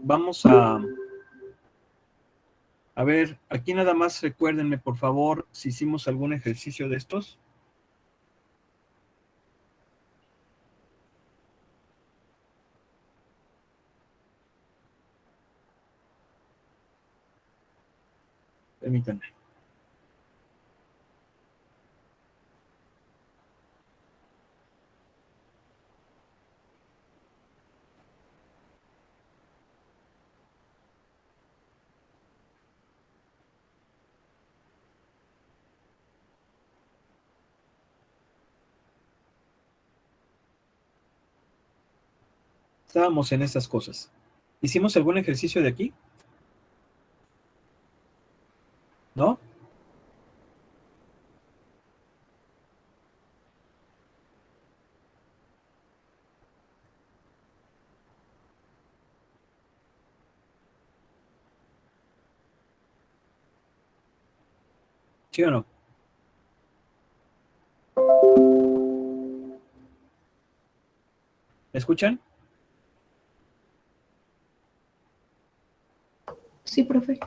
Vamos a ver, aquí nada más recuérdenme, por favor, si hicimos algún ejercicio de estos. Permítanme. Estábamos en estas cosas. ¿Hicimos algún ejercicio de aquí? ¿No? ¿Sí o no? ¿Me escuchan? Sí, profe.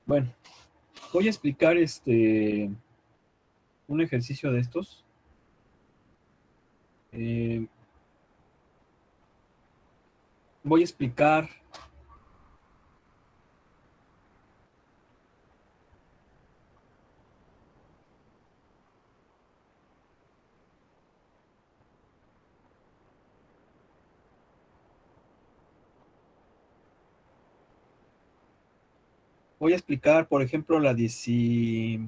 Bueno, voy a explicar un ejercicio de estos. Voy a explicar por ejemplo, la 16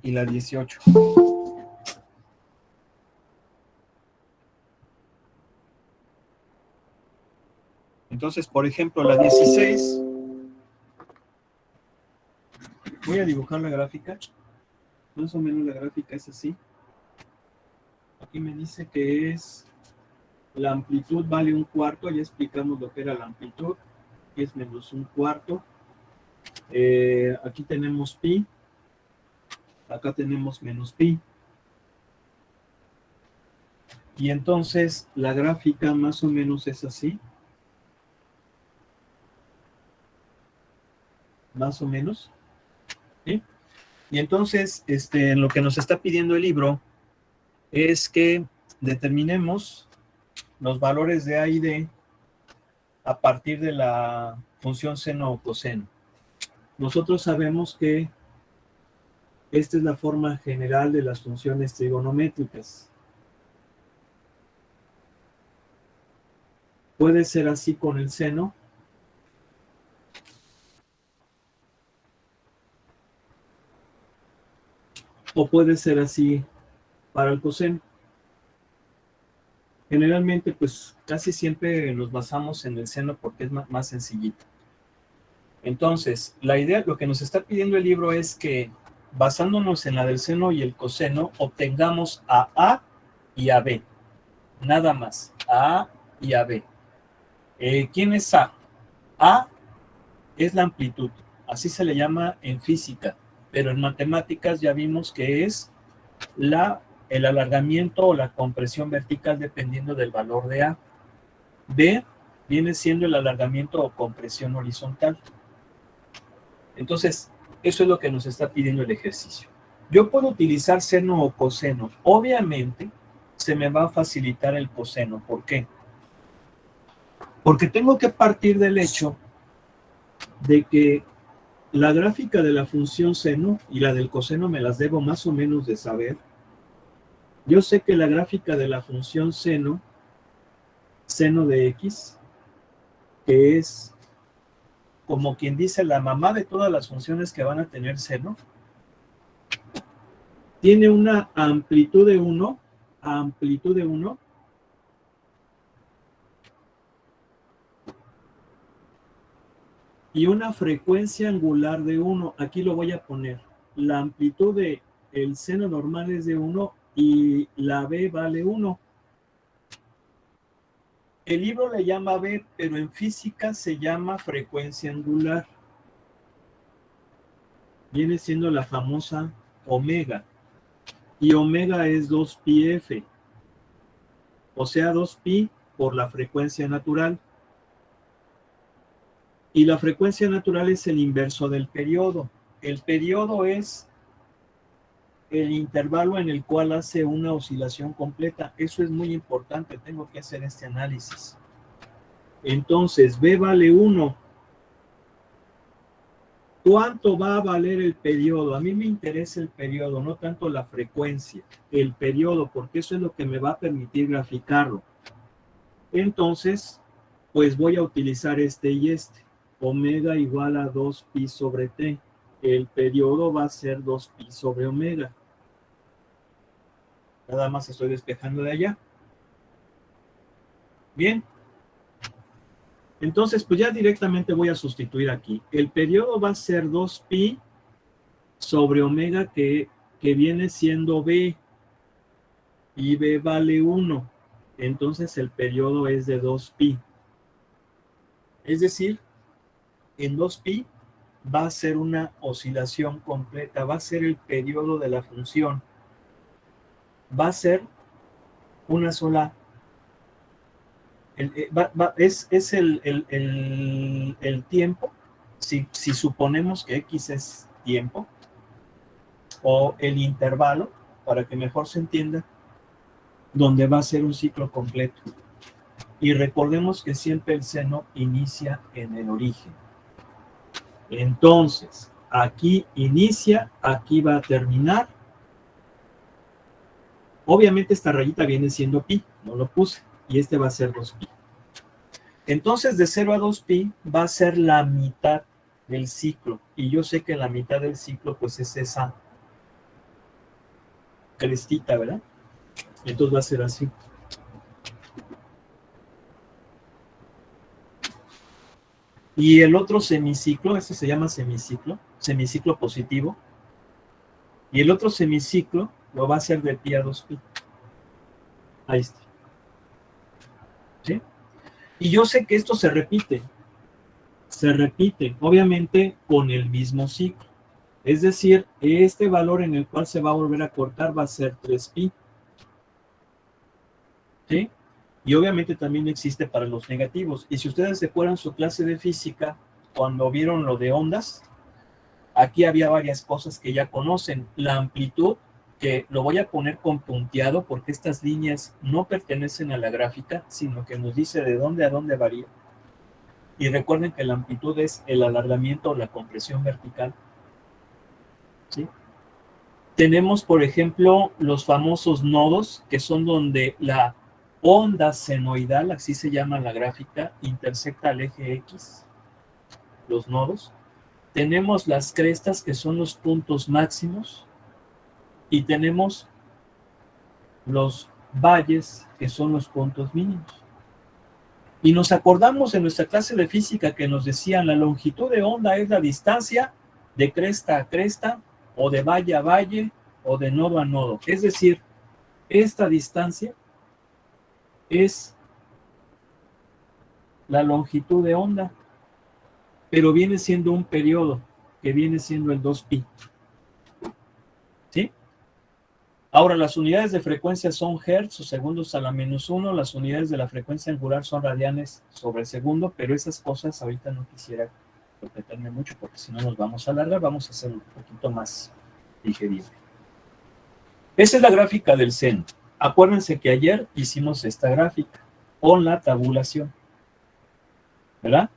y la 18. Entonces, por ejemplo, la 16, voy a dibujar la gráfica. Más o menos la gráfica es así. Aquí me dice que es la amplitud vale un cuarto. Ya explicamos lo que era la amplitud, que es menos un cuarto. Aquí tenemos pi. Acá tenemos menos pi. Y entonces la gráfica más o menos es así. Más o menos. ¿Sí? Y entonces, lo que nos está pidiendo el libro es que determinemos los valores de A y D a partir de la función seno o coseno. Nosotros sabemos que esta es la forma general de las funciones trigonométricas. Puede ser así con el seno, o puede ser así para el coseno. Generalmente, pues casi siempre nos basamos en el seno porque es más sencillito. Entonces, la idea, lo que nos está pidiendo el libro es que, basándonos en la del seno y el coseno, obtengamos a A y a B. Nada más, a A y a B. ¿Quién es A? A es la amplitud, así se le llama en física, pero en matemáticas ya vimos que es el alargamiento o la compresión vertical dependiendo del valor de A. B viene siendo el alargamiento o compresión horizontal. Entonces, eso es lo que nos está pidiendo el ejercicio. Yo puedo utilizar seno o coseno. Obviamente, se me va a facilitar el coseno. ¿Por qué? Porque tengo que partir del hecho de que la gráfica de la función seno y la del coseno me las debo más o menos de saber. Yo sé que la gráfica de la función seno de x, que es como quien dice la mamá de todas las funciones que van a tener seno, tiene una amplitud de 1, y una frecuencia angular de 1. Aquí lo voy a poner. La amplitud de el seno normal es de 1 y la b vale 1. El libro le llama B, pero en física se llama frecuencia angular. Viene siendo la famosa omega. Y omega es 2πf. O sea, 2π por la frecuencia natural. Y la frecuencia natural es el inverso del periodo. El periodo es el intervalo en el cual hace una oscilación completa. Eso es muy importante, tengo que hacer este análisis. Entonces, B vale 1. ¿Cuánto va a valer el periodo? A mí me interesa el periodo, no tanto la frecuencia, el periodo, porque eso es lo que me va a permitir graficarlo. Entonces, pues voy a utilizar este y este. Omega igual a 2π sobre t. El periodo va a ser 2π sobre omega. Nada más estoy despejando de allá. Bien. Entonces, pues ya directamente voy a sustituir aquí. El periodo va a ser 2π sobre omega que viene siendo B. Y B vale 1. Entonces el periodo es de 2π. Es decir, en 2π va a ser una oscilación completa. Va a ser el periodo de la función. Va a ser una sola. Es el tiempo. Si suponemos que X es tiempo, o el intervalo, para que mejor se entienda, donde va a ser un ciclo completo. Y recordemos que siempre el seno inicia en el origen. Entonces, aquí inicia, aquí va a terminar. Obviamente esta rayita viene siendo pi, no lo puse, y este va a ser 2π. Entonces, de 0 a 2π va a ser la mitad del ciclo. Y yo sé que la mitad del ciclo, pues es esa crestita, ¿verdad? Entonces va a ser así. Y el otro semiciclo, este se llama semiciclo positivo. Y el otro semiciclo lo va a hacer de pi a 2π. Ahí está. ¿Sí? Y yo sé que esto se repite, obviamente, con el mismo ciclo. Es decir, este valor en el cual se va a volver a cortar va a ser 3π. ¿Sí? Y obviamente también existe para los negativos. Y si ustedes recuerdan su clase de física, cuando vieron lo de ondas, aquí había varias cosas que ya conocen. La amplitud, que lo voy a poner con punteado porque estas líneas no pertenecen a la gráfica, sino que nos dice de dónde a dónde varía. Y recuerden que la amplitud es el alargamiento o la compresión vertical. ¿Sí? Tenemos, por ejemplo, los famosos nodos, que son donde la onda senoidal, así se llama la gráfica, intersecta al eje X, los nodos. Tenemos las crestas, que son los puntos máximos, y tenemos los valles, que son los puntos mínimos. Y nos acordamos en nuestra clase de física que nos decían la longitud de onda es la distancia de cresta a cresta, o de valle a valle, o de nodo a nodo. Es decir, esta distancia es la longitud de onda, pero viene siendo un periodo, que viene siendo el 2π. ¿Sí? Ahora, las unidades de frecuencia son hertz o segundos a la -1, las unidades de la frecuencia angular son radianes sobre segundo, pero esas cosas ahorita no quisiera completarme mucho, porque si no nos vamos a alargar, vamos a hacer un poquito más digerible. Esa es la gráfica del seno. Acuérdense que ayer hicimos esta gráfica con la tabulación, ¿verdad?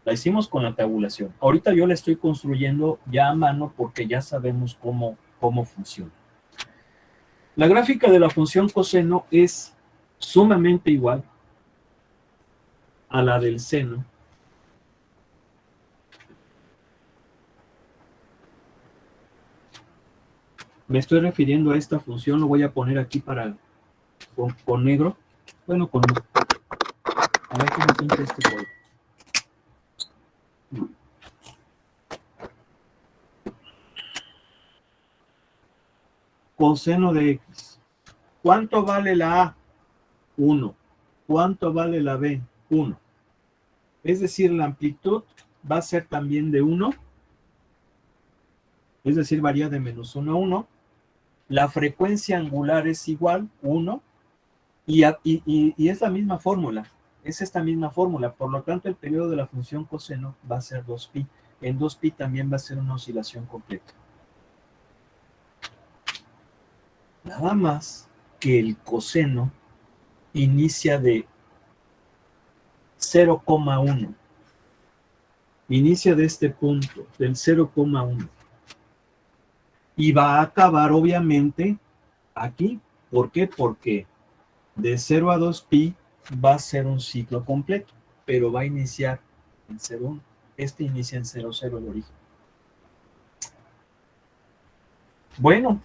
La hicimos con la tabulación. Ahorita yo la estoy construyendo ya a mano porque ya sabemos cómo funciona. La gráfica de la función coseno es sumamente igual a la del seno. Me estoy refiriendo a esta función, lo voy a poner aquí con negro. Bueno, a ver cómo pinta este color. Coseno de X. ¿Cuánto vale la A? 1. ¿cuánto vale la B? 1. Es decir, la amplitud va a ser también de 1, es decir, varía de -1 a 1. La frecuencia angular es igual, 1, y es la misma fórmula, es esta misma fórmula. Por lo tanto, el periodo de la función coseno va a ser 2pi. En 2pi también va a ser una oscilación completa. Nada más que el coseno inicia de 0,1. Inicia de este punto, del 0,1. Y va a acabar, obviamente, aquí. ¿Por qué? Porque de 0 a 2pi va a ser un ciclo completo, pero va a iniciar en 0,1. Este inicia en 0,0 el origen. Bueno,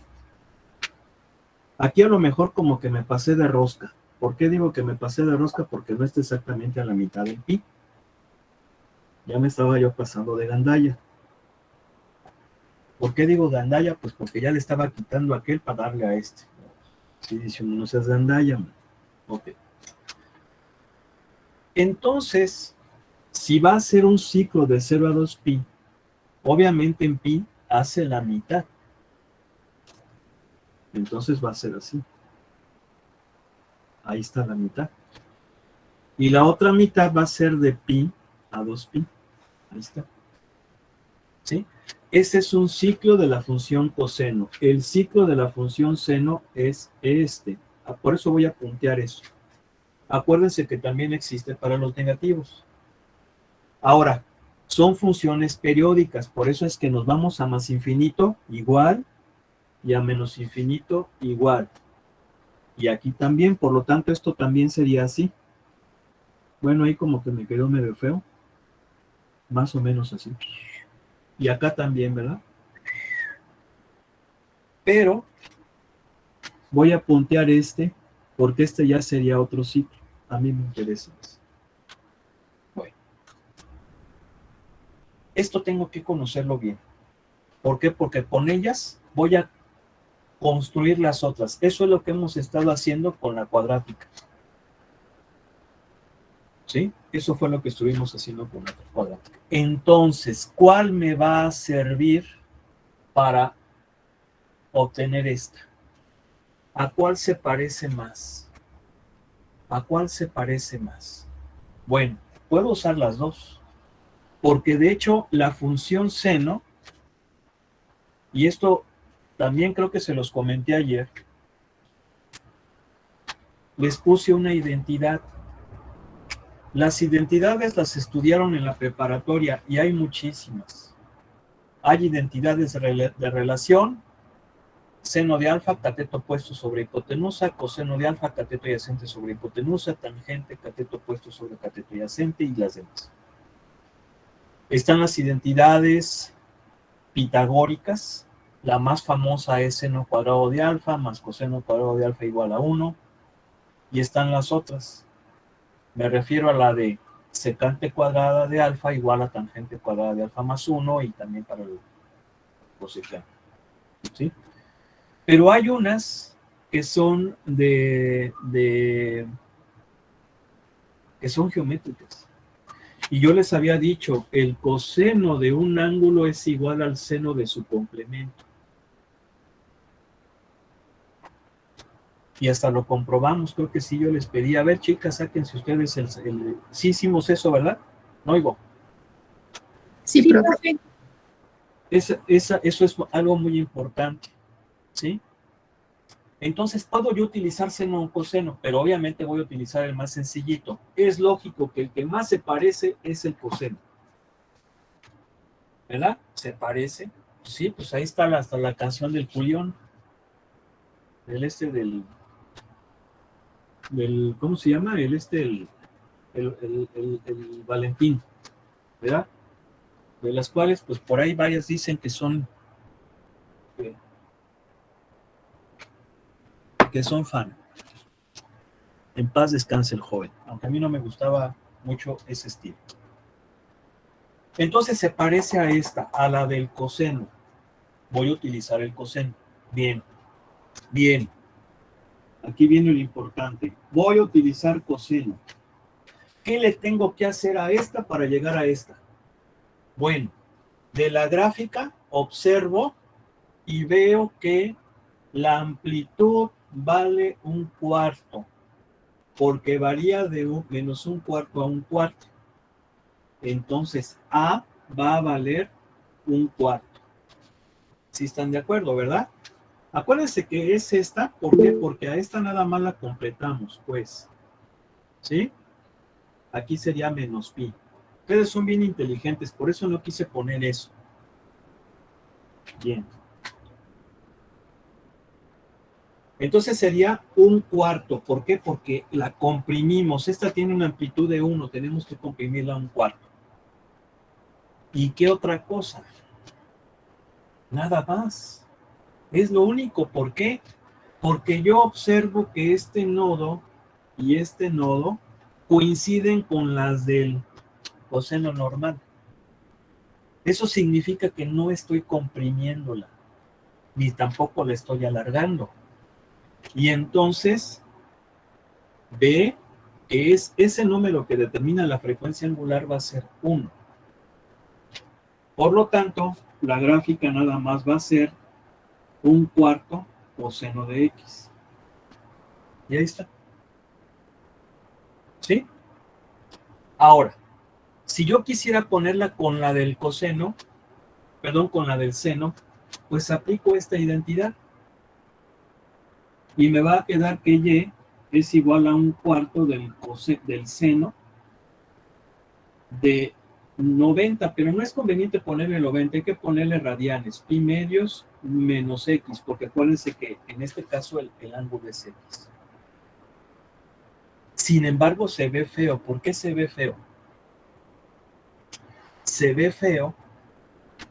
aquí a lo mejor como que me pasé de rosca. ¿Por qué digo que me pasé de rosca? Porque no está exactamente a la mitad del pi. Ya me estaba yo pasando de gandalla. ¿Por qué digo gandalla? Pues porque ya le estaba quitando a aquel para darle a este. Si dice uno, no seas gandalla. Ok. Entonces, si va a ser un ciclo de 0 a 2pi, obviamente en pi hace la mitad. Entonces va a ser así. Ahí está la mitad. Y la otra mitad va a ser de pi a 2pi. Ahí está. ¿Sí? Ese es un ciclo de la función coseno. El ciclo de la función seno es este. Por eso voy a puntear eso. Acuérdense que también existe para los negativos. Ahora, son funciones periódicas. Por eso es que nos vamos a más infinito igual y a menos infinito igual. Y aquí también, por lo tanto, esto también sería así. Bueno, ahí como que me quedó medio feo. Más o menos así. Y acá también, ¿verdad? Pero voy a puntear este, porque este ya sería otro ciclo. A mí me interesa eso. Bueno. Esto tengo que conocerlo bien. ¿Por qué? Porque con ellas voy a construir las otras. Eso es lo que hemos estado haciendo con la cuadrática. ¿Sí? Eso fue lo que estuvimos haciendo con la cuadrática. Entonces, ¿cuál me va a servir para obtener esta? ¿A cuál se parece más? ¿A cuál se parece más? Bueno, puedo usar las dos, porque de hecho la función seno, y esto también creo que se los comenté ayer, les puse una identidad. Las identidades las estudiaron en la preparatoria y hay muchísimas. Hay identidades de relación, seno de alfa, cateto opuesto sobre hipotenusa, coseno de alfa, cateto adyacente sobre hipotenusa, tangente, cateto opuesto sobre cateto adyacente y las demás. Están las identidades pitagóricas. La más famosa es seno cuadrado de alfa más coseno cuadrado de alfa igual a 1. Y están las otras. Me refiero a la de secante cuadrada de alfa igual a tangente cuadrada de alfa más 1 y también para el cosecante. ¿Sí? Pero hay unas que son que son geométricas. Y yo les había dicho, el coseno de un ángulo es igual al seno de su complemento. Y hasta lo comprobamos, creo que sí, yo les pedí, a ver chicas, sáquense ustedes sí hicimos eso, ¿verdad? No oigo. Sí, profe. Eso es algo muy importante, ¿sí? Entonces puedo yo utilizar seno o coseno, pero obviamente voy a utilizar el más sencillito. Es lógico que el que más se parece es el coseno. ¿Verdad? ¿Se parece? Sí, pues ahí está hasta la canción del Julián. Del ¿cómo se llama? El Valentín, ¿verdad? De las cuales, pues por ahí varias dicen que son fan. En paz descanse el joven, aunque a mí no me gustaba mucho ese estilo. Entonces se parece a esta, a la del coseno. Voy a utilizar el coseno. Bien, bien. aquí viene lo importante. Voy a utilizar coseno. ¿Qué le tengo que hacer a esta para llegar a esta? Bueno, de la gráfica observo y veo que la amplitud vale 1/4, porque varía de -1/4 a 1/4. Entonces, A va a valer 1/4. ¿Sí están de acuerdo, verdad? Acuérdense que es esta, ¿por qué? Porque a esta nada más la completamos, pues. ¿Sí? Aquí sería menos pi. Ustedes son bien inteligentes, por eso no quise poner eso. Bien. Entonces sería 1/4. ¿Por qué? Porque la comprimimos. Esta tiene una amplitud de 1, tenemos que comprimirla a 1/4. ¿Y qué otra cosa? Nada más. Es lo único. ¿Por qué? Porque yo observo que este nodo y este nodo coinciden con las del coseno normal. Eso significa que no estoy comprimiéndola, ni tampoco la estoy alargando. Y entonces ve que es ese número que determina la frecuencia angular va a ser 1. Por lo tanto, la gráfica nada más va a ser 1/4 coseno de x. Y ahí está. ¿Sí? Ahora, si yo quisiera ponerla con la del coseno, perdón, con la del seno, pues aplico esta identidad. Y me va a quedar que y es igual a 1/4 del seno de 90, pero no es conveniente ponerle 90, hay que ponerle radianes, pi medios menos x, porque acuérdense que en este caso el ángulo es x. Sin embargo, se ve feo. ¿Por qué se ve feo? Se ve feo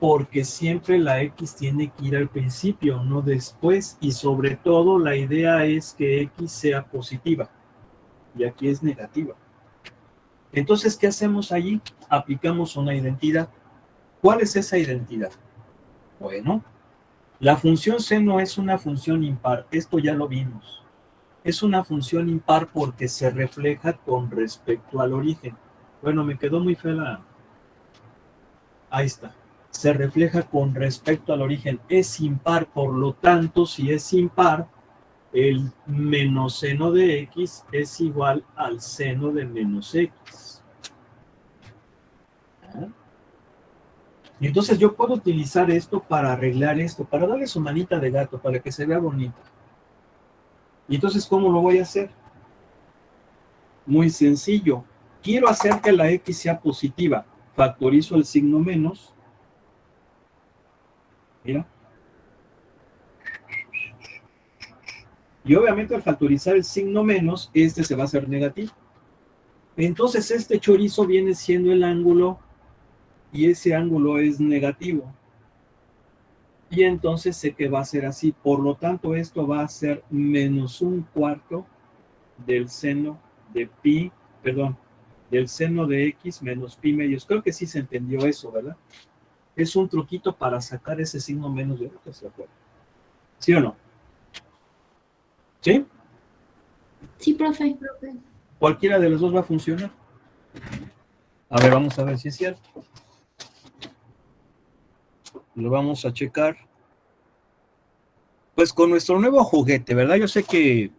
porque siempre la x tiene que ir al principio, no después, y sobre todo la idea es que x sea positiva, y aquí es negativa. Entonces, ¿qué hacemos allí? Aplicamos una identidad. ¿Cuál es esa identidad? Bueno, la función seno es una función impar. Esto ya lo vimos. Es una función impar porque se refleja con respecto al origen. Bueno, me quedó muy fea la... Ahí está. Se refleja con respecto al origen. Es impar, por lo tanto, si es impar, el menos seno de x es igual al seno de menos x. Y entonces yo puedo utilizar esto para arreglar esto, para darle su manita de gato, para que se vea bonita. Y entonces, ¿cómo lo voy a hacer? Muy sencillo. Quiero hacer que la x sea positiva. Factorizo el signo menos. Mira. Y obviamente al factorizar el signo menos, este se va a hacer negativo. Entonces este chorizo viene siendo el ángulo y ese ángulo es negativo. Y entonces sé que va a ser así. Por lo tanto, esto va a ser menos 1/4 del seno de pi, perdón, del seno de x menos pi medios. Creo que sí se entendió eso, ¿verdad? Es un truquito para sacar ese signo menos de que se acuerda. ¿Sí o no? ¿Sí? Sí, profe. Cualquiera de los dos va a funcionar. A ver, vamos a ver si es cierto. Lo vamos a checar. Pues con nuestro nuevo juguete, ¿verdad? Yo sé que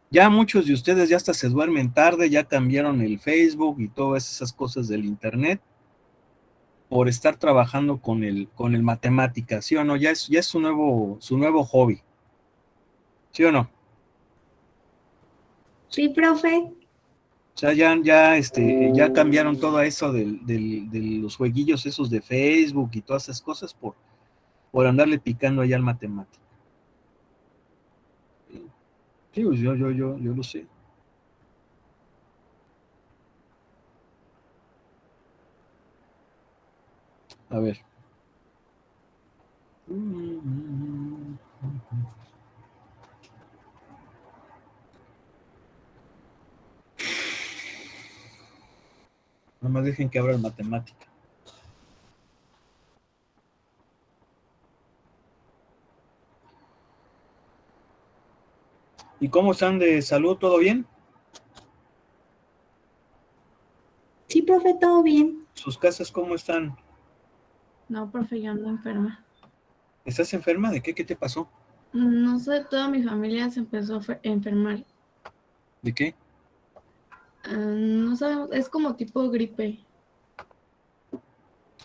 ya muchos de ustedes ya hasta se duermen tarde, ya cambiaron el Facebook y todas esas cosas del internet por estar trabajando con el matemáticas, ¿sí o no? Ya es su nuevo hobby, ¿sí o no? Sí, profe. O sea, ya cambiaron todo eso de los jueguillos esos de Facebook y todas esas cosas por andarle picando allá al matemático. Sí, pues yo lo sé. A ver. Nada más dejen que abra el matemática. ¿Y cómo están de salud? ¿Todo bien? Sí, profe, todo bien. ¿Sus casas cómo están? No, profe, yo ando enferma. ¿Estás enferma? ¿De qué? ¿Qué te pasó? No sé, toda mi familia se empezó a enfermar. ¿De qué? No sabemos, es como tipo gripe.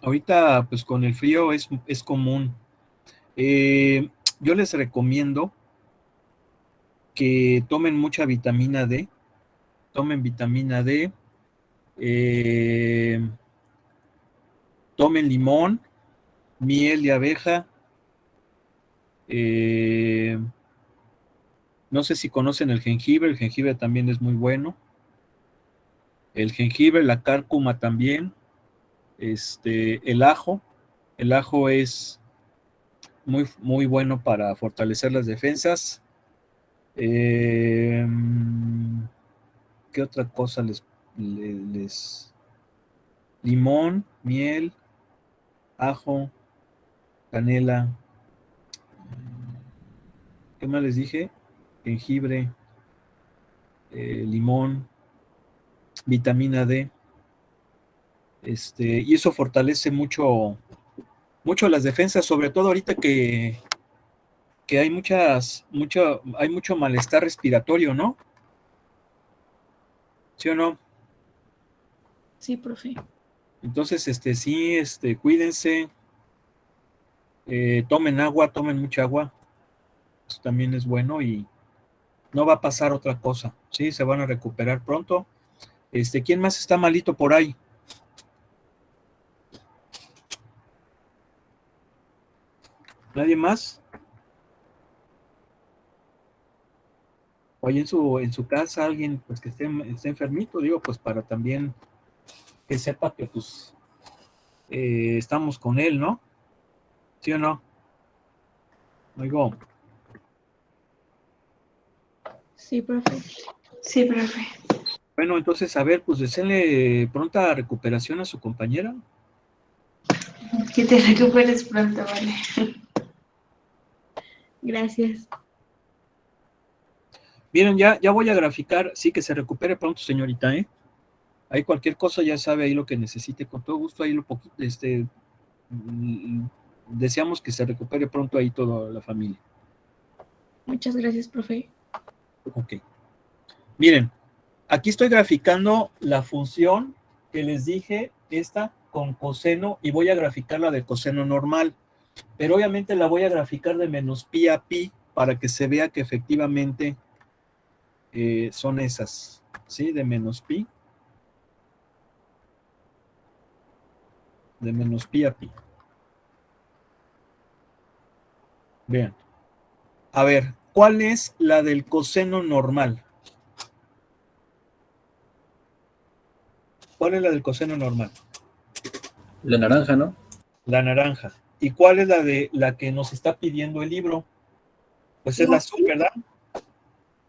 Ahorita, pues con el frío es común. Yo les recomiendo que tomen mucha vitamina D. Tomen vitamina D. eh, Tomen limón, miel de abeja. eh, no sé si conocen el jengibre también es muy bueno. El jengibre, la cárcuma también. El ajo es muy, muy bueno para fortalecer las defensas. ¿Qué otra cosa limón, miel, ajo, canela? ¿Qué más les dije? Jengibre, limón, vitamina D. Y eso fortalece mucho, mucho las defensas, sobre todo ahorita que hay hay mucho malestar respiratorio, ¿no? ¿Sí o no? Sí, profe. Entonces, sí, cuídense, tomen agua, tomen mucha agua, eso también es bueno y no va a pasar otra cosa, ¿sí? Se van a recuperar pronto. ¿Quién más está malito por ahí? ¿Nadie más? O ahí en su casa alguien pues que esté enfermito, digo, pues para también que sepa que pues estamos con él, ¿no? ¿Sí o no? Oigo. Sí, profe. Sí, profe. Bueno, entonces, a ver, pues deseenle pronta recuperación a su compañera. Que te recuperes pronto, vale. Gracias. Miren, ya voy a graficar, sí, que se recupere pronto, señorita, ¿eh? Ahí cualquier cosa ya sabe ahí lo que necesite, con todo gusto ahí lo poquito, deseamos que se recupere pronto ahí toda la familia. Muchas gracias, profe. Ok. Miren, aquí estoy graficando la función que les dije, esta con coseno, y voy a graficar la de coseno normal, pero obviamente la voy a graficar de menos pi a pi para que se vea que efectivamente son esas, ¿sí? De menos pi a pi. Vean. A ver, ¿cuál es la del coseno normal? ¿Cuál es la del coseno normal? La naranja, ¿no? La naranja. ¿Y cuál es la de la que nos está pidiendo el libro? Pues es la azul, ¿verdad?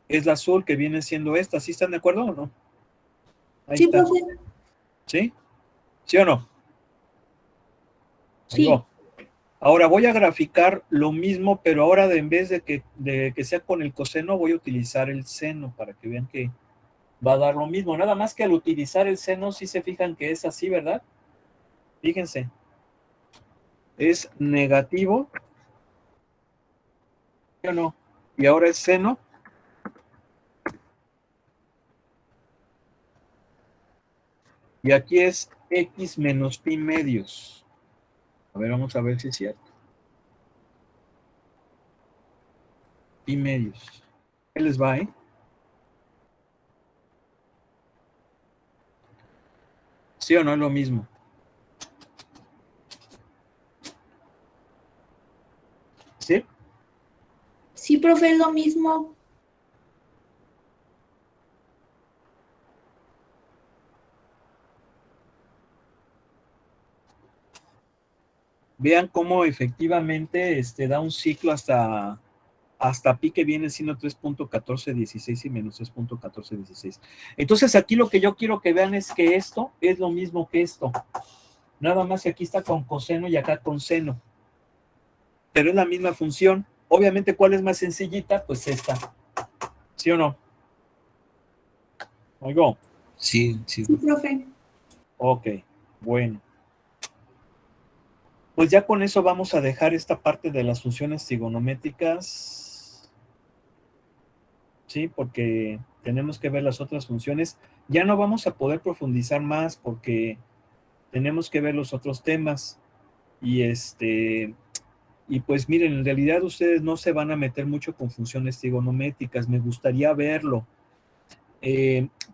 Es la azul que viene siendo esta. ¿Sí están de acuerdo o no? Ahí Sí, está. profe. ¿Sí? ¿Sí o no? Ahí Sí. va. Ahora voy a graficar lo mismo, pero ahora en vez de que sea con el coseno, voy a utilizar el seno para que vean que va a dar lo mismo. Nada más que al utilizar el seno, sí se fijan que es así, ¿verdad? Fíjense. Es negativo, ¿sí o no? Y ahora es seno. Y aquí es x menos pi medios. A ver, vamos a ver si es cierto. Pi medios. ¿Qué les va, eh? ¿Sí o no es lo mismo? ¿Sí? Sí, profe, es lo mismo. Vean cómo efectivamente da un ciclo hasta pi que viene siendo 3.1416 y menos 3.1416. Entonces aquí lo que yo quiero que vean es que esto es lo mismo que esto. Nada más que aquí está con coseno y acá con seno. Pero es la misma función. Obviamente, ¿cuál es más sencillita? Pues esta. ¿Sí o no? Oigo. Sí, sí. Sí, profe. Ok, bueno. Pues ya con eso vamos a dejar esta parte de las funciones trigonométricas, ¿sí? Porque tenemos que ver las otras funciones. Ya no vamos a poder profundizar más porque tenemos que ver los otros temas. Y pues miren, en realidad ustedes no se van a meter mucho con funciones trigonométricas. Me gustaría verlo.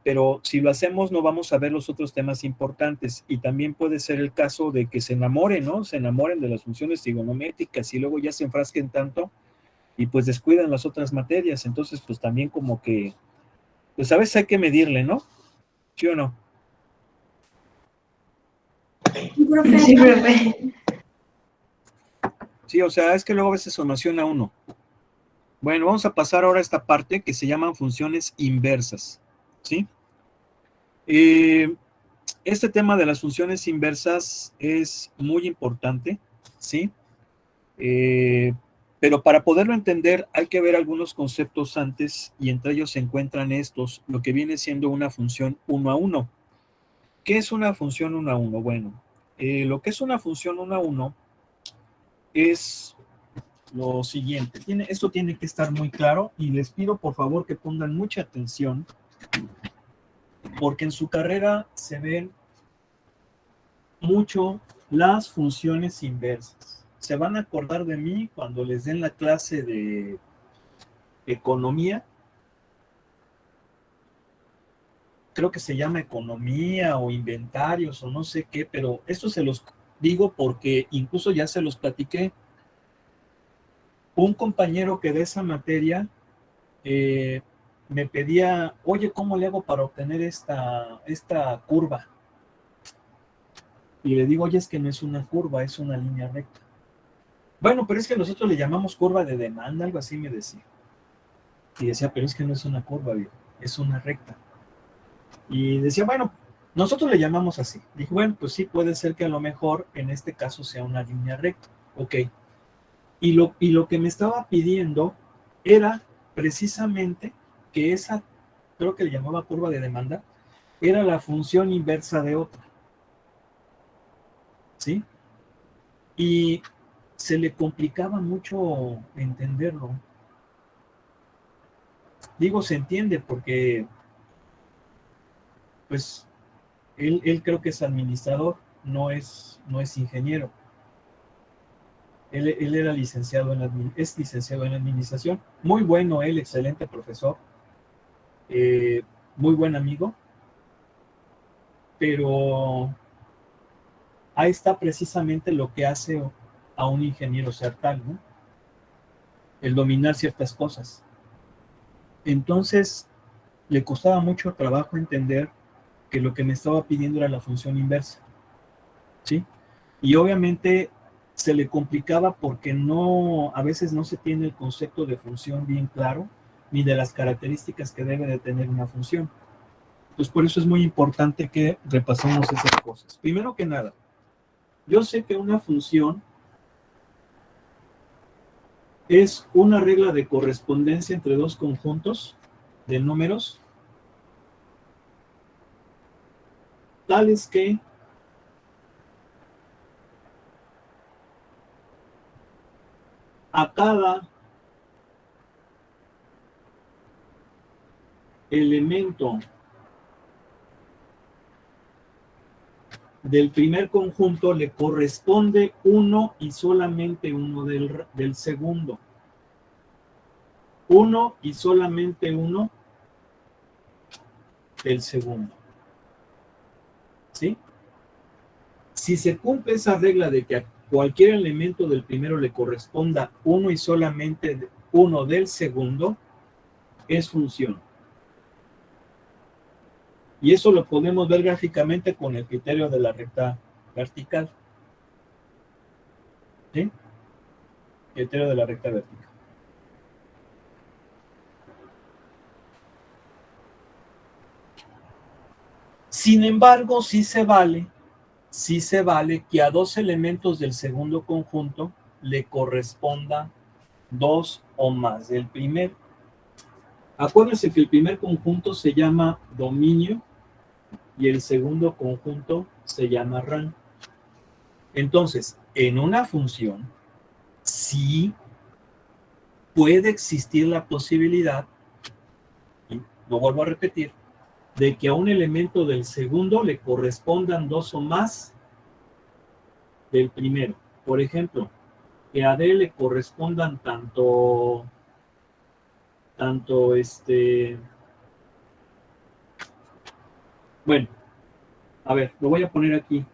Pero si lo hacemos no vamos a ver los otros temas importantes y también puede ser el caso de que se enamoren, ¿no? Se enamoren de las funciones trigonométricas y luego ya se enfrasquen tanto y pues descuidan las otras materias, entonces pues también como que, pues a veces hay que medirle, ¿no? ¿Sí o no? Sí, profe. Sí, profe. Sí, o sea, es que luego a veces se emociona uno. Bueno, vamos a pasar ahora a esta parte que se llaman funciones inversas, ¿sí? Este tema de las funciones inversas es muy importante, ¿sí? Pero para poderlo entender hay que ver algunos conceptos antes y entre ellos se encuentran estos, lo que viene siendo una función 1 a 1. ¿Qué es una función 1 a 1? Bueno, lo que es una función 1 a 1 es lo siguiente. Esto tiene que estar muy claro y les pido por favor que pongan mucha atención porque en su carrera se ven mucho las funciones inversas. Se van a acordar de mí cuando les den la clase de economía. Creo que se llama economía o inventarios o no sé qué, pero esto se los digo porque incluso ya se los platiqué. Un compañero que de esa materia me pedía, oye, ¿cómo le hago para obtener esta curva? Y le digo, oye, es que no es una curva, es una línea recta. Bueno, pero es que nosotros le llamamos curva de demanda, algo así me decía. Y decía, pero es que no es una curva, viejo, es una recta. Y decía, bueno, nosotros le llamamos así. Dije, bueno, pues sí, puede ser que a lo mejor en este caso sea una línea recta. Ok. Y lo que me estaba pidiendo era precisamente que esa, creo que le llamaba curva de demanda, era la función inversa de otra. ¿Sí? Y se le complicaba mucho entenderlo. Digo, se entiende porque, pues, él creo que es administrador, no es ingeniero. Él era licenciado es licenciado en administración. Muy bueno él, excelente profesor, eh, muy buen amigo, pero ahí está precisamente lo que hace a un ingeniero ser tal, ¿no? El dominar ciertas cosas. Entonces, le costaba mucho trabajo entender que lo que me estaba pidiendo era la función inversa, ¿sí? Y obviamente se le complicaba porque a veces no se tiene el concepto de función bien claro, ni de las características que debe de tener una función. Pues por eso es muy importante que repasemos esas cosas. Primero que nada, yo sé que una función es una regla de correspondencia entre dos conjuntos de números, tales que a cada elemento del primer conjunto le corresponde uno y solamente uno del segundo. Uno y solamente uno del segundo. ¿Sí? Si se cumple esa regla de que a cualquier elemento del primero le corresponda uno y solamente uno del segundo, es función. Y eso lo podemos ver gráficamente con el criterio de la recta vertical. ¿Sí? Criterio de la recta vertical. Sin embargo, sí se vale que a dos elementos del segundo conjunto le corresponda dos o más del primero. Acuérdense que el primer conjunto se llama dominio y el segundo conjunto se llama rango. Entonces, en una función, sí puede existir la posibilidad, y lo vuelvo a repetir, de que a un elemento del segundo le correspondan dos o más del primero. Por ejemplo, que a D le correspondan tanto bueno, a ver, lo voy a poner aquí.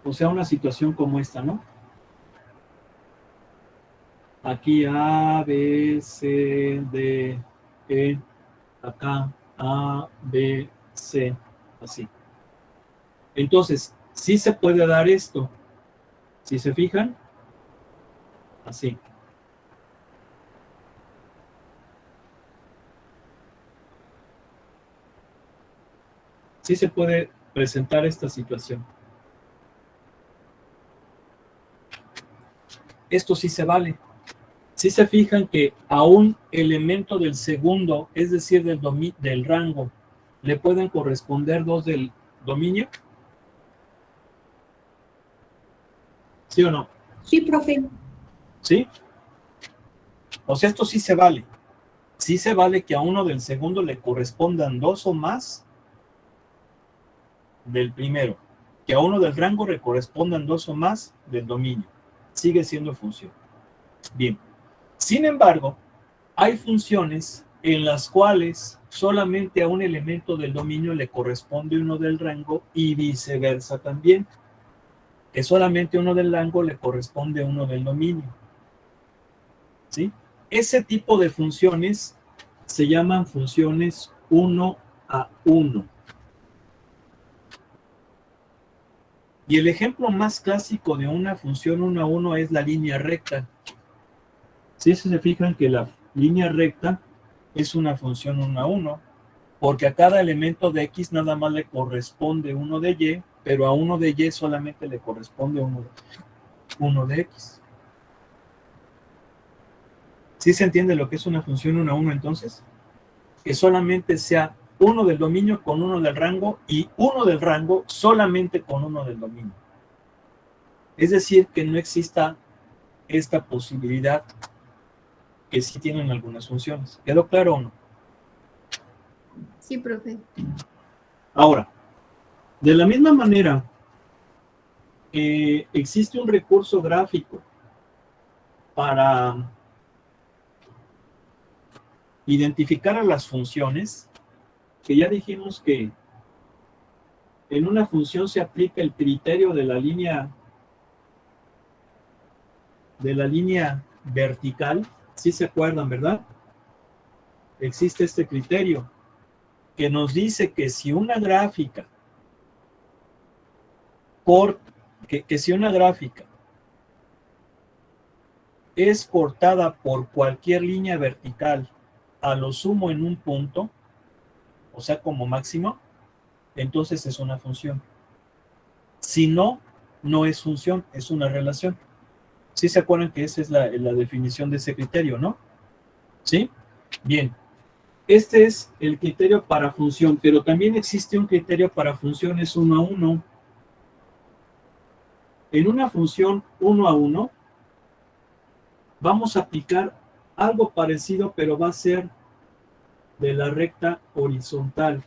O sea, una situación como esta, ¿no? Aquí A, B, C, D, E, acá A, B, C, así. Entonces, sí se puede dar esto. Si se fijan, así. Sí se puede presentar esta situación. Esto sí se vale. Si se fijan que a un elemento del segundo, es decir, del rango, le pueden corresponder dos del dominio. ¿Sí o no? Sí, profe. ¿Sí? O sea, esto sí se vale. Sí se vale que a uno del segundo le correspondan dos o más del primero. Que a uno del rango le correspondan dos o más del dominio. Sigue siendo función. Bien. Sin embargo, hay funciones en las cuales solamente a un elemento del dominio le corresponde uno del rango y viceversa también. Que solamente uno del rango le corresponde uno del dominio. ¿Sí? Ese tipo de funciones se llaman funciones 1 a 1. Y el ejemplo más clásico de una función 1 a 1 es la línea recta. Si se fijan que la línea recta es una función 1 a 1, porque a cada elemento de X nada más le corresponde uno de Y, pero a uno de Y solamente le corresponde uno de X. ¿Sí se entiende lo que es una función 1 a 1 entonces? Que solamente sea uno del dominio con uno del rango y uno del rango solamente con uno del dominio. Es decir, que no exista esta posibilidad que sí tienen algunas funciones. ¿Quedó claro o no? Sí, profe. Ahora, de la misma manera, existe un recurso gráfico para identificar a las funciones, que ya dijimos que en una función se aplica el criterio de la línea vertical. ¿Sí se acuerdan, verdad? Existe este criterio que nos dice que si una gráfica si una gráfica es cortada por cualquier línea vertical a lo sumo en un punto, o sea, como máximo, entonces es una función. Si no, no es función, es una relación. ¿Sí se acuerdan que esa es la definición de ese criterio, no? ¿Sí? Bien. Este es el criterio para función, pero también existe un criterio para funciones 1 a 1. En una función 1 a 1, vamos a aplicar algo parecido, pero va a ser de la recta horizontal.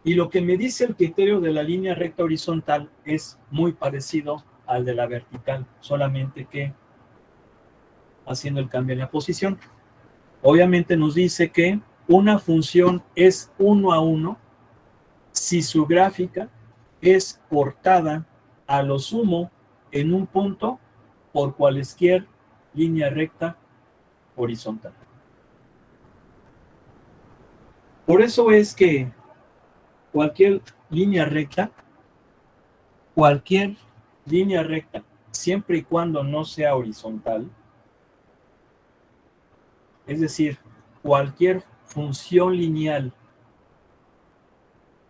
Y lo que me dice el criterio de la línea recta horizontal es muy parecido al de la vertical, solamente que haciendo el cambio en la posición. Obviamente nos dice que una función es 1 a 1 si su gráfica es cortada a lo sumo en un punto por cualquier línea recta horizontal. Por eso es que cualquier línea recta, siempre y cuando no sea horizontal, es decir, cualquier función lineal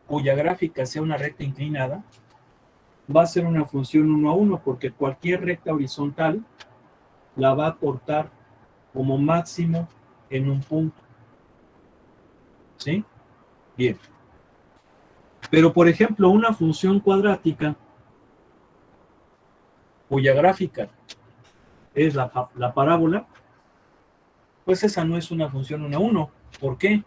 cuya gráfica sea una recta inclinada, va a ser una función 1 a 1, porque cualquier recta horizontal la va a cortar como máximo en un punto. ¿Sí? Bien. Pero, por ejemplo, una función cuadrática cuya gráfica es la parábola, pues esa no es una función 1 a 1. ¿Por qué?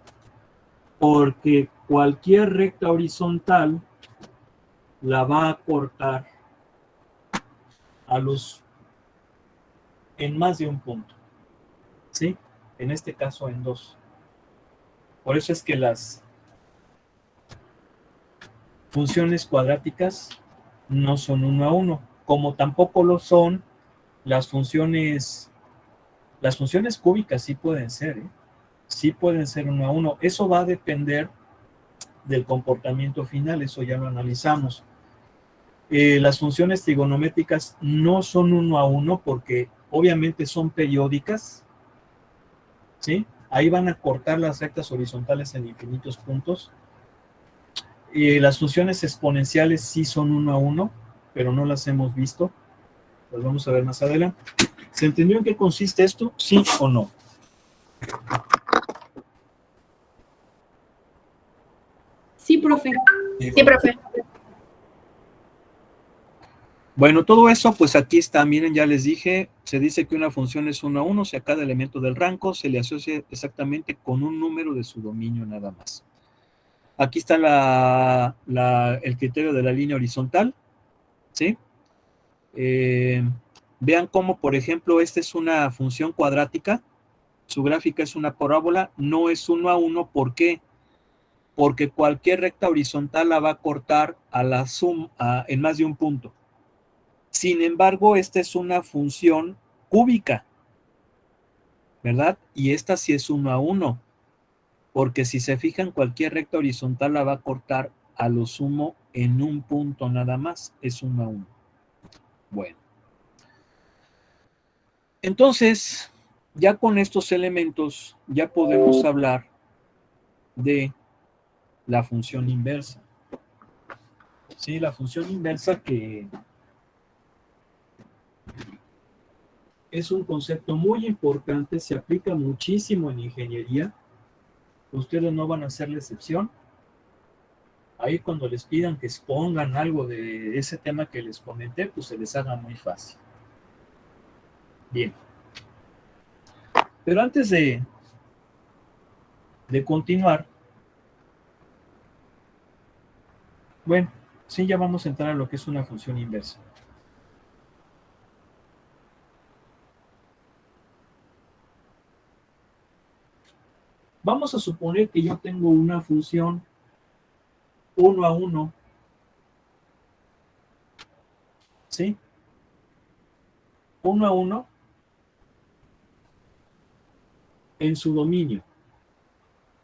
Porque cualquier recta horizontal la va a cortar en más de un punto. ¿Sí? En este caso en 2. Por eso es que las funciones cuadráticas no son 1 a 1, como tampoco lo son las funciones cúbicas. Sí pueden ser, ¿eh? Sí pueden ser 1 a 1. Eso va a depender del comportamiento final, eso ya lo analizamos. Las funciones trigonométricas no son 1 a 1 porque obviamente son periódicas, ¿sí? Ahí van a cortar las rectas horizontales en infinitos puntos. Las funciones exponenciales sí son 1 a 1, pero no las hemos visto. Las vamos a ver más adelante. ¿Se entendió en qué consiste esto? ¿Sí o no? Sí, profe. Sí, profe. Bueno, todo eso, pues aquí está, miren, ya les dije, se dice que una función es 1 a 1 si a cada elemento del rango se le asocia exactamente con un número de su dominio nada más. Aquí está el criterio de la línea horizontal, ¿sí? Vean cómo, por ejemplo, esta es una función cuadrática, su gráfica es una parábola, no es 1 a 1, ¿por qué? Porque cualquier recta horizontal la va a cortar en más de un punto. Sin embargo, esta es una función cúbica, ¿verdad? Y esta sí es 1 a 1, porque si se fijan, cualquier recta horizontal la va a cortar a lo sumo en un punto nada más, es 1 a 1. Bueno. Entonces, ya con estos elementos, ya podemos hablar de la función inversa. Sí, la función inversa, que es un concepto muy importante, se aplica muchísimo en ingeniería. Ustedes no van a ser la excepción. Ahí cuando les pidan que expongan algo de ese tema que les comenté, pues se les haga muy fácil. Bien. Pero antes de continuar, bueno, sí, ya vamos a entrar a lo que es una función inversa. Vamos a suponer que yo tengo una función 1 a 1, ¿sí? 1 a 1 en su dominio.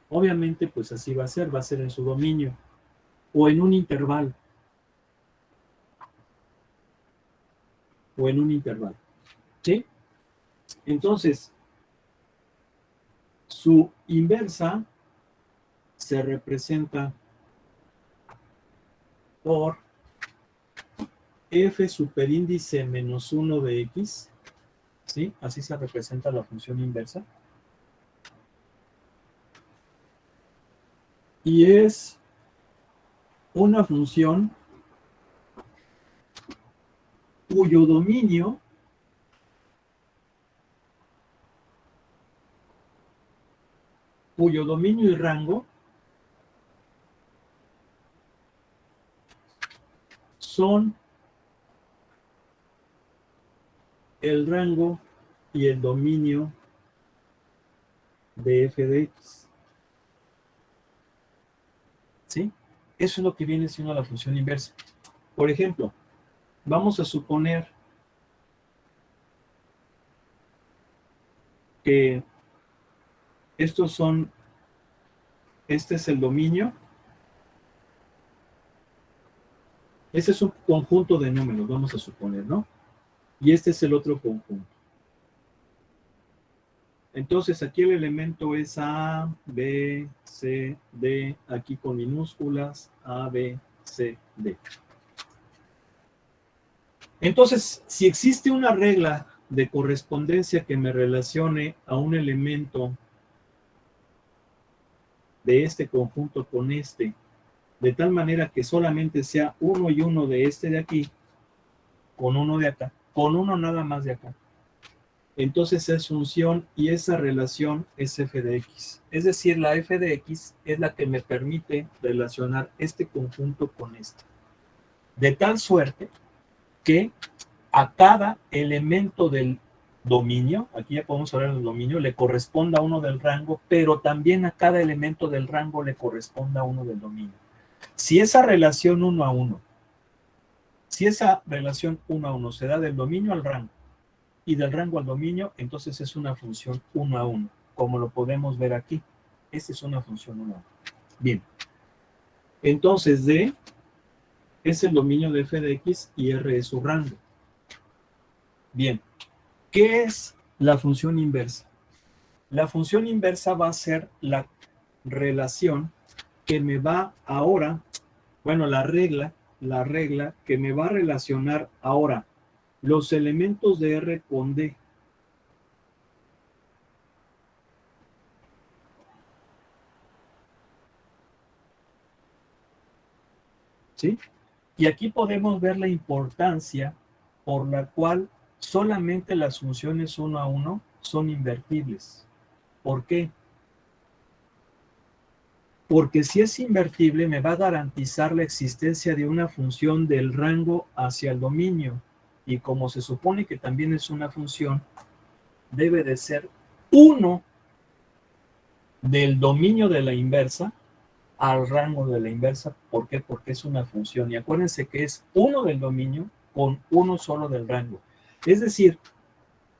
Obviamente, pues así va a ser en su dominio, o en un intervalo, ¿sí? Entonces, su inversa se representa por f superíndice menos 1 de x, ¿sí? Así se representa la función inversa. Y es una función cuyo dominio y rango son el rango y el dominio de f de x. ¿Sí? Eso es lo que viene siendo la función inversa. Por ejemplo, vamos a suponer que este es el dominio. Este es un conjunto de números, vamos a suponer, ¿no? Y este es el otro conjunto. Entonces, aquí el elemento es A, B, C, D, aquí con minúsculas, A, B, C, D. Entonces, si existe una regla de correspondencia que me relacione a un elemento de este conjunto con este, de tal manera que solamente sea uno y uno de este de aquí, con uno de acá, con uno nada más de acá. Entonces es función y esa relación es f de x. Es decir, la f de x es la que me permite relacionar este conjunto con este. De tal suerte que a cada elemento del dominio, aquí ya podemos hablar del dominio, le corresponda uno del rango, pero también a cada elemento del rango le corresponda uno del dominio. Si esa relación 1 a 1, si esa relación 1 a 1 se da del dominio al rango y del rango al dominio, entonces es una función 1 a 1, como lo podemos ver aquí. Esta es una función 1 a 1. Bien. Entonces D es el dominio de f de x y R es su rango. Bien. ¿Qué es la función inversa? La función inversa va a ser la relación que me va ahora, bueno, la regla que me va a relacionar ahora los elementos de R con D. ¿Sí? Y aquí podemos ver la importancia por la cual solamente las funciones 1 a 1 son invertibles. ¿Por qué? Porque si es invertible me va a garantizar la existencia de una función del rango hacia el dominio. Y como se supone que también es una función, debe de ser 1 del dominio de la inversa al rango de la inversa. ¿Por qué? Porque es una función. Y acuérdense que es 1 del dominio con 1 solo del rango. Es decir,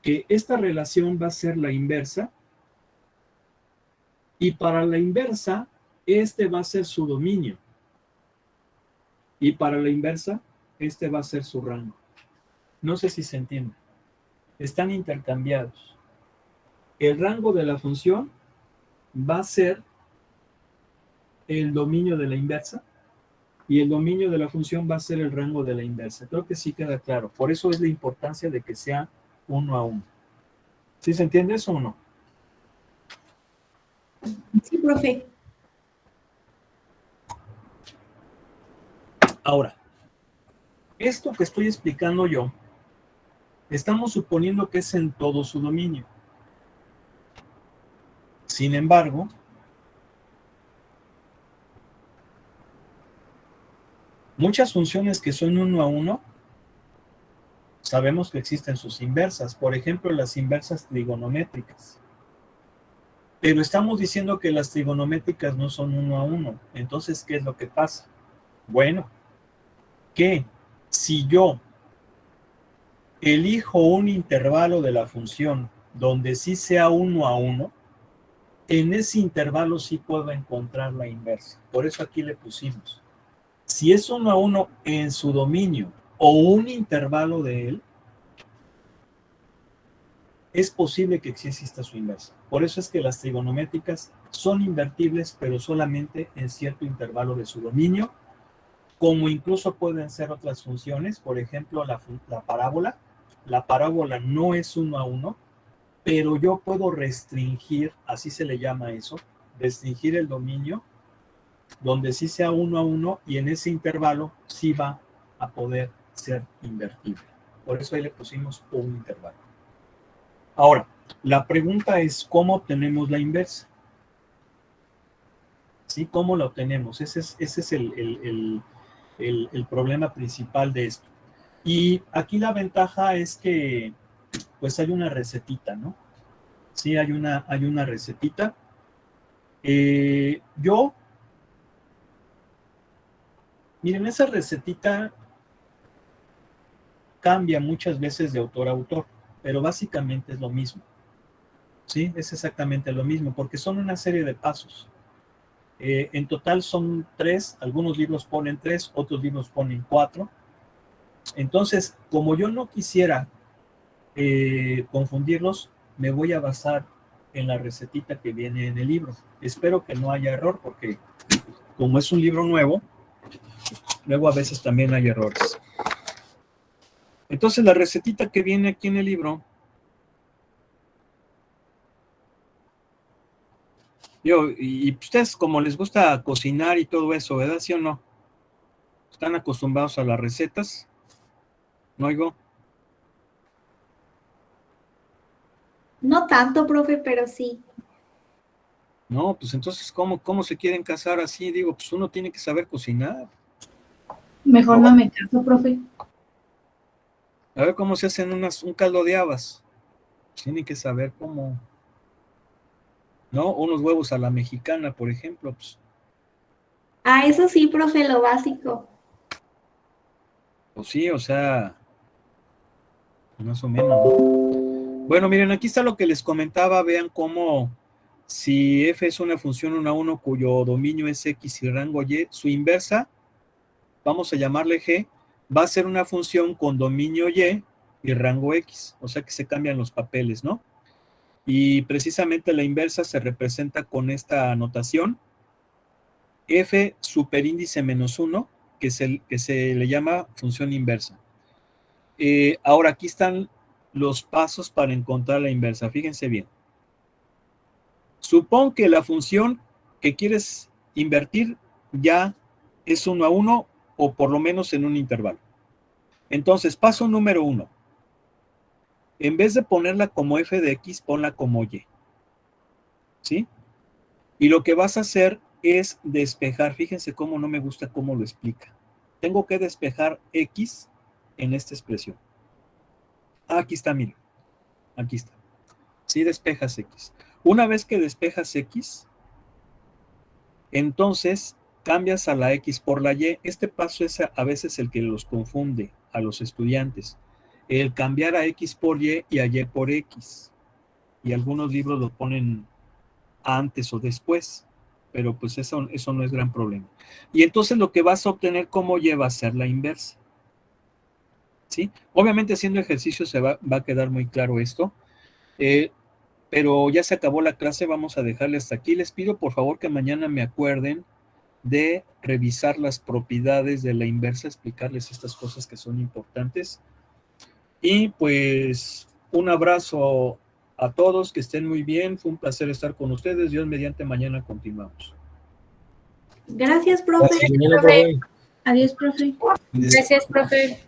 que esta relación va a ser la inversa. Y para la inversa, este va a ser su dominio. Y para la inversa, este va a ser su rango. No sé si se entiende. Están intercambiados. El rango de la función va a ser el dominio de la inversa y el dominio de la función va a ser el rango de la inversa. Creo que sí queda claro. Por eso es la importancia de que sea 1 a 1. ¿Sí se entiende eso o no? Sí, profe. Ahora, esto que estoy explicando yo, estamos suponiendo que es en todo su dominio. Sin embargo, muchas funciones que son 1 a 1, sabemos que existen sus inversas. Por ejemplo, las inversas trigonométricas. Pero estamos diciendo que las trigonométricas no son 1 a 1. Entonces, ¿qué es lo que pasa? Bueno, que si yo elijo un intervalo de la función donde sí sea 1 a 1, en ese intervalo sí puedo encontrar la inversa. Por eso aquí le pusimos. Si es 1 a 1 en su dominio o un intervalo de él, es posible que exista su inversa. Por eso es que las trigonométricas son invertibles, pero solamente en cierto intervalo de su dominio, como incluso pueden ser otras funciones, por ejemplo, la parábola. La parábola no es 1 a 1, pero yo puedo restringir, así se le llama eso, restringir el dominio, donde sí sea 1 a 1, y en ese intervalo sí va a poder ser invertible. Por eso ahí le pusimos un intervalo. Ahora, la pregunta es, ¿cómo obtenemos la inversa? ¿Sí? ¿Cómo la obtenemos? Ese es el problema principal de esto. Y aquí la ventaja es que, pues hay una recetita, ¿no? Sí, hay una recetita. Miren, esa recetita cambia muchas veces de autor a autor, pero básicamente es lo mismo. Sí, es exactamente lo mismo, porque son una serie de pasos. En total son 3, algunos libros ponen 3, otros libros ponen 4. Entonces, como yo no quisiera confundirlos, me voy a basar en la recetita que viene en el libro. Espero que no haya error, porque como es un libro nuevo, luego a veces también hay errores. Entonces, la recetita que viene aquí en el libro Y ustedes, como les gusta cocinar y todo eso, ¿verdad? ¿Sí o no? ¿Están acostumbrados a las recetas? ¿No oigo? No tanto, profe, pero sí. No, pues entonces, ¿cómo se quieren casar así? Digo, pues uno tiene que saber cocinar. Mejor No. no me caso, profe. A ver cómo se hacen un caldo de habas. Tienen que saber cómo, ¿no? Unos huevos a la mexicana, por ejemplo. Ah, eso sí, profe, lo básico. Pues sí, o sea, más o menos, ¿no? Bueno, miren, aquí está lo que les comentaba. Vean cómo si f es una función 1 a 1 cuyo dominio es x y rango y, su inversa, vamos a llamarle g, va a ser una función con dominio y rango x. O sea que se cambian los papeles, ¿no? Y precisamente la inversa se representa con esta notación. F superíndice menos 1, que se le llama función inversa. Ahora, aquí están los pasos para encontrar la inversa. Fíjense bien. Supón que la función que quieres invertir ya es 1 a 1 o por lo menos en un intervalo. Entonces, paso número 1. En vez de ponerla como f de x, ponla como y. ¿Sí? Y lo que vas a hacer es despejar. Fíjense cómo no me gusta cómo lo explica. Tengo que despejar x en esta expresión. Aquí está, miren. Aquí está. Sí, despejas x. Una vez que despejas x, entonces cambias a la x por la y. Este paso es a veces el que los confunde a los estudiantes. El cambiar a x por y a y por x. Y algunos libros lo ponen antes o después, pero pues eso no es gran problema. Y entonces lo que vas a obtener como y va a ser la inversa. ¿Sí? Obviamente haciendo ejercicio se va a quedar muy claro esto, pero ya se acabó la clase, vamos a dejarle hasta aquí. Les pido por favor que mañana me acuerden de revisar las propiedades de la inversa, explicarles estas cosas que son importantes. Y pues un abrazo a todos, que estén muy bien, fue un placer estar con ustedes. Dios mediante, mañana continuamos. Gracias, profe. Mañana, profe. Adiós, profe. Gracias, profe.